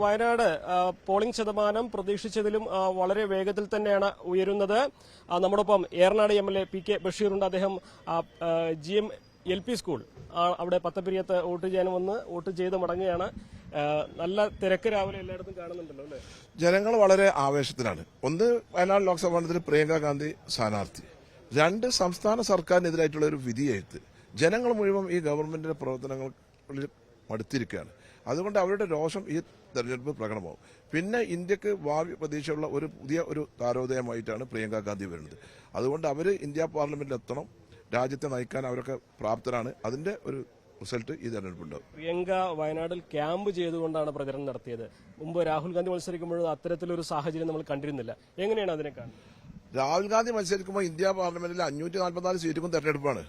Wayanad polling ശതമാനം പ്രതീക്ഷിച്ചതിലും വളരെ വേഗത്തിൽ തന്നെയാണ് ഉയരുന്നത്. നമ്മോടൊപ്പം ഏറനാട് എംഎൽഎ പി കെ ബഷീറുണ്ട്. അദ്ദേഹം GM LP സ്കൂൾ അവിടെ പത്തപ്പിരിയത്ത് വോട്ട് ചെയ്യാൻ വന്ന് വോട്ട് ചെയ്ത് മടങ്ങുകയാണ്. നല്ല തിരക്ക് രാവിലെ എല്ലായിടത്തും കാണുന്നുണ്ടല്ലോ അല്ലേ? ജനങ്ങൾ വളരെ ആവേശത്തിലാണ്. ഒന്ന്, വയനാട് ലോക്സഭാ മണ്ഡലത്തിൽ പ്രിയങ്ക ഗാന്ധി സ്ഥാനാർത്ഥി. രണ്ട്, സംസ്ഥാന സർക്കാരിനെതിരായിട്ടുള്ള ഒരു വിധിയെഴുത്ത്. ജനങ്ങൾ മുഴുവൻ ഈ ഗവൺമെന്റിന്റെ പ്രവർത്തനങ്ങളിൽ മടുത്തിരിക്കുകയാണ്. അതുകൊണ്ട് അവരുടെ രോഷം ഈ തെരഞ്ഞെടുപ്പ് പ്രകടമാവും. പിന്നെ ഇന്ത്യക്ക് ഭാവി പ്രതീക്ഷയുള്ള ഒരു പുതിയ താരോദയമായിട്ടാണ് പ്രിയങ്ക ഗാന്ധി വരുന്നത്. അതുകൊണ്ട് അവർ ഇന്ത്യ പാർലമെന്റിൽ എത്തണം. രാജ്യത്തെ നയിക്കാൻ അവരൊക്കെ പ്രാപ്തരാണ്. അതിന്റെ ഒരു റിസൾട്ട് ഈ തെരഞ്ഞെടുപ്പുണ്ടാവും. പ്രിയങ്ക വയനാട്ടിൽ ക്യാമ്പ് ചെയ്തുകൊണ്ടാണ് പ്രചരണം നടത്തിയത്. മുമ്പ് രാഹുൽ ഗാന്ധി മത്സരിക്കുമ്പോഴും അത്തരത്തിലൊരു സാഹചര്യം നമ്മൾ കണ്ടിരുന്നില്ല. എങ്ങനെയാണ് അതിനെ കാണുന്നത്? രാഹുൽ ഗാന്ധി മത്സരിക്കുമ്പോൾ ഇന്ത്യ പാർലമെന്റിൽ 544 സീറ്റും തെരഞ്ഞെടുപ്പാണ്.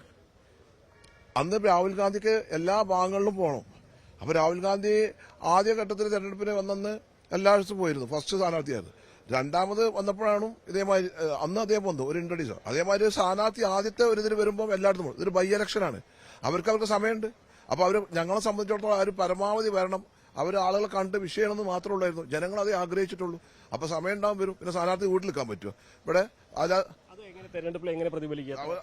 അന്ന് രാഹുൽ ഗാന്ധിക്ക് എല്ലാ ഭാഗങ്ങളിലും പോകണം. അപ്പൊ രാഹുൽ ഗാന്ധി ആദ്യഘട്ടത്തിൽ തെരഞ്ഞെടുപ്പിന് വന്നെന്ന് എല്ലായിടത്തും പോയിരുന്നു. ഫസ്റ്റ് സ്ഥാനാർത്ഥിയായിരുന്നു. രണ്ടാമത് വന്നപ്പോഴാണ് ഇതേമാതിരി അന്ന് അദ്ദേഹം വന്നു ഒരു ഇൻട്രൊഡ്യൂസ്. അതേമാതിരി സ്ഥാനാർത്ഥി ആദ്യത്തെ ഒരു ഇതിൽ വരുമ്പോൾ എല്ലായിടത്തും പോകും. ഇതൊരു ബൈ ഇലക്ഷനാണ്. അവർക്ക് സമയമുണ്ട്. അപ്പൊ അവർ ഞങ്ങളെ സംബന്ധിച്ചിടത്തോളം അവർ പരമാവധി വരണം. അവർ ആളുകളെ കണ്ട് വിഷയമാണെന്ന് മാത്രമേ ഉള്ളായിരുന്നു. ജനങ്ങൾ അതേ ആഗ്രഹിച്ചിട്ടുള്ളൂ. അപ്പൊ സമയം ഉണ്ടാവും വരും. പിന്നെ സ്ഥാനാർത്ഥി വീട്ടിൽ നിൽക്കാൻ പറ്റുമോ? ഇവിടെ തെരഞ്ഞെടുപ്പിൽ എങ്ങനെ പ്രതിഫലിക്കുക?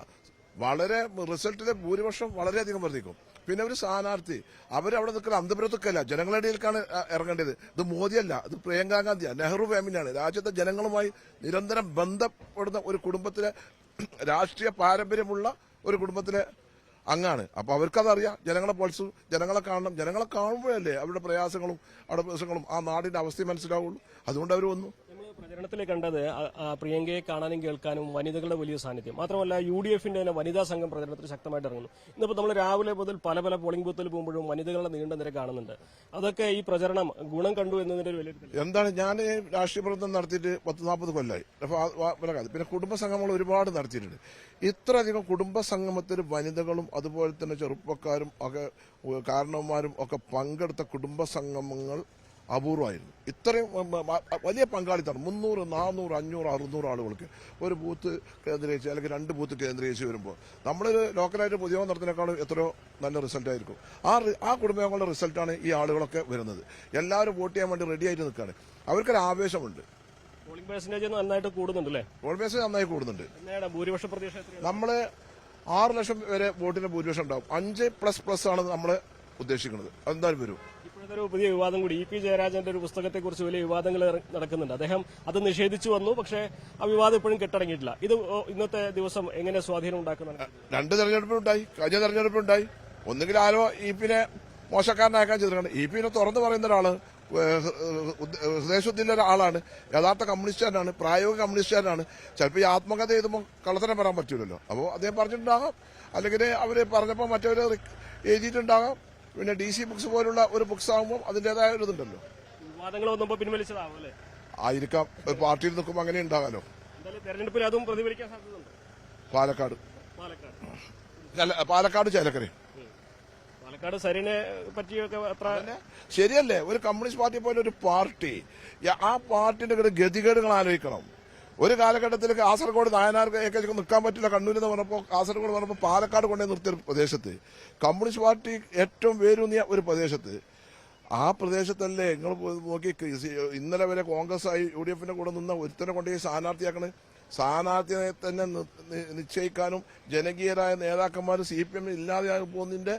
വളരെ റിസൾട്ടിലെ ഭൂരിപക്ഷം വളരെയധികം വർദ്ധിക്കും. പിന്നെ ഒരു സ്ഥാനാർത്ഥി അവരവിടെ നിൽക്കുന്ന അന്തപുരത്തൊക്കെയല്ല, ജനങ്ങളുടെ ഇടയിലേക്കാണ് ഇറങ്ങേണ്ടത്. ഇത് മോദിയല്ല, ഇത് പ്രിയങ്കാ ഗാന്ധിയാണ്, നെഹ്റു ഫാമിലിയാണ്. രാജ്യത്തെ ജനങ്ങളുമായി നിരന്തരം ബന്ധപ്പെടുന്ന ഒരു കുടുംബത്തിലെ രാഷ്ട്രീയ പാരമ്പര്യമുള്ള ഒരു കുടുംബത്തിലെ അംഗമാണ്. അപ്പൊ അവർക്കതറിയാം. ജനങ്ങളെ പൾസും ജനങ്ങളെ കാണണം. ജനങ്ങളെ കാണുമ്പോഴല്ലേ അവരുടെ പ്രയാസങ്ങളും പ്രശ്നങ്ങളും ആ നാടിന്റെ അവസ്ഥ മനസ്സിലാവുള്ളൂ. അതുകൊണ്ട് അവർ വന്നു. പ്രചരണത്തിൽ കണ്ടത് പ്രിയങ്കയെ കാണാനും കേൾക്കാനും വനിതകളുടെ വലിയ സാന്നിധ്യം മാത്രമല്ല UDFന്റെ തന്നെ വനിതാ സംഘം പ്രചരണത്തിൽ ശക്തമായിട്ട് ഇറങ്ങുന്നു. ഇന്നിപ്പോൾ നമ്മൾ രാവിലെ മുതൽ പല പോളിംഗ് ബൂത്തിൽ പോകുമ്പോഴും വനിതകളുടെ നീണ്ട നിര കാണുന്നുണ്ട്. അതൊക്കെ ഈ പ്രചരണം ഗുണം കണ്ടു എന്നതിന്റെ ഒരു വലിയ എന്താണ്. ഞാൻ രാഷ്ട്രീയ പ്രവർത്തനം നടത്തിയിട്ട് 10-40 കൊല്ലമായി. പിന്നെ കുടുംബ സംഗമങ്ങൾ ഒരുപാട് നടത്തിയിട്ടുണ്ട്. ഇത്രയധികം കുടുംബ സംഗമത്തിൽ വനിതകളും അതുപോലെ തന്നെ ചെറുപ്പക്കാരും ഒക്കെ കാരണവന്മാരും ഒക്കെ പങ്കെടുത്ത കുടുംബ സംഗമങ്ങൾ അപൂർവമായിരുന്നു. ഇത്രയും വലിയ പങ്കാളിത്തം 300, 400, 500, 600 ആളുകൾക്ക് ഒരു ബൂത്ത് കേന്ദ്രീകരിച്ച് അല്ലെങ്കിൽ 2 ബൂത്ത് കേന്ദ്രീകരിച്ച് വരുമ്പോൾ നമ്മളൊരു ലോക്കലായിട്ട് പൊതുയോഗം നടത്തുന്നതിനേക്കാളും എത്രയോ നല്ല റിസൾട്ട് ആയിരിക്കും. ആ കുടുംബങ്ങളുടെ റിസൾട്ടാണ് ഈ ആളുകളൊക്കെ വരുന്നത്. എല്ലാവരും വോട്ട് ചെയ്യാൻ വേണ്ടി റെഡി ആയിട്ട് നിൽക്കുകയാണ്. അവർക്കൊരു ആവേശമുണ്ട്. പോളിംഗ് പെർസെന്റേജ് നന്നായിട്ട് കൂടുന്നുണ്ടല്ലേ? പോളിംഗ് പെർസെന്റേജ് നന്നായി കൂടുന്നുണ്ട്. ഭൂരിപക്ഷ പ്രതീക്ഷ നമ്മള് 6 ലക്ഷം വരെ വോട്ടിന് ഭൂരിപക്ഷം ഉണ്ടാവും. 5++ ആണ് നമ്മൾ ഉദ്ദേശിക്കുന്നത്. അതെന്തായാലും വരും. ഇപ്പോഴത്തെ പുതിയ വിവാദം കൂടി EP ജയരാജന്റെ ഒരു പുസ്തകത്തെക്കുറിച്ച് വലിയ വിവാദങ്ങൾ നടക്കുന്നുണ്ട്. അദ്ദേഹം അത് നിഷേധിച്ചു വന്നു. പക്ഷേ ആ വിവാദം ഇപ്പോഴും കെട്ടടങ്ങിയിട്ടില്ല. ഇത് ഇന്നത്തെ ദിവസം എങ്ങനെ സ്വാധീനം ഉണ്ടാക്കുന്നുണ്ട്? 2 തെരഞ്ഞെടുപ്പുണ്ടായി. കഴിഞ്ഞ തെരഞ്ഞെടുപ്പുണ്ടായി. ഒന്നുകിൽ ആരോ EP-നെ മോശക്കാരനാക്കാൻ ചെയ്തിട്ടുണ്ട്. EP-നെ തുറന്നു പറയുന്ന ഒരാള് ഹൃദയശുദ്ധിയുള്ള ഒരാളാണ്. യഥാർത്ഥ കമ്മ്യൂണിസ്റ്റുകാരനാണ്. പ്രായോഗിക കമ്മ്യൂണിസ്റ്റുകാരനാണ്. ചിലപ്പോൾ ഈ ആത്മകഥ എഴുതുമ്പോൾ കള്ളത്തരം പറയാൻ പറ്റൂലല്ലോ. അപ്പോൾ അദ്ദേഹം പറഞ്ഞിട്ടുണ്ടാകാം. അല്ലെങ്കിൽ അവര് പറഞ്ഞപ്പോൾ മറ്റവര് എഴുതിയിട്ടുണ്ടാകാം. പിന്നെ DC ബുക്സ് പോലുള്ള ഒരു ബുക്സ് ആകുമ്പോൾ അതിന്റേതായ ഒരു ഇതുണ്ടല്ലോ. വിവാദങ്ങൾ വന്നപ്പോൾ പിൻവലിച്ചതാവും അല്ലേ? ആയിരിക്കാം. ഒരു പാർട്ടിയിൽ നിൽക്കുമ്പോൾ അങ്ങനെ ഉണ്ടാകാലോ. തെരഞ്ഞെടുപ്പിൽ അതും പ്രതിഫലിക്കാൻ സാധ്യതയുണ്ട്. പാലക്കാട് ചേലക്കര. പാലക്കാട് സരിനെ പറ്റിയൊക്കെ അത്ര ശരിയല്ലേ? ഒരു കമ്മ്യൂണിസ്റ്റ് പാർട്ടി പോലെ ഒരു പാർട്ടി, ആ പാർട്ടിന്റെ ഗതികേടുകൾ ആലോചിക്കണം. ഒരു കാലഘട്ടത്തിൽ കാസർഗോഡ് നായനാർക്ക് നിൽക്കാൻ പറ്റില്ല കണ്ണൂരിൽ നിന്ന് പറഞ്ഞപ്പോൾ കാസർഗോഡ് പറഞ്ഞപ്പോൾ പാലക്കാട് കൊണ്ടേ നിർത്തിയ ഒരു പ്രദേശത്ത്, കമ്മ്യൂണിസ്റ്റ് പാർട്ടി ഏറ്റവും വേരൂന്നിയ ഒരു പ്രദേശത്ത്, ആ പ്രദേശത്തല്ലേ നിങ്ങൾ നോക്കി ഇന്നലെ വരെ കോൺഗ്രസ് ആയി UDFന്റെ കൂടെ നിന്ന ഒരുത്തനെ കൊണ്ടേ സ്ഥാനാർത്ഥിയാക്കണേ. സ്ഥാനാർത്ഥിയെ തന്നെ നിശ്ചയിക്കാനും ജനകീയരായ നേതാക്കന്മാർ CPM ഇല്ലാതെയായി പോകുന്നതിന്റെ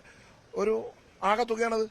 ഒരു ആകത്തുകയാണത്.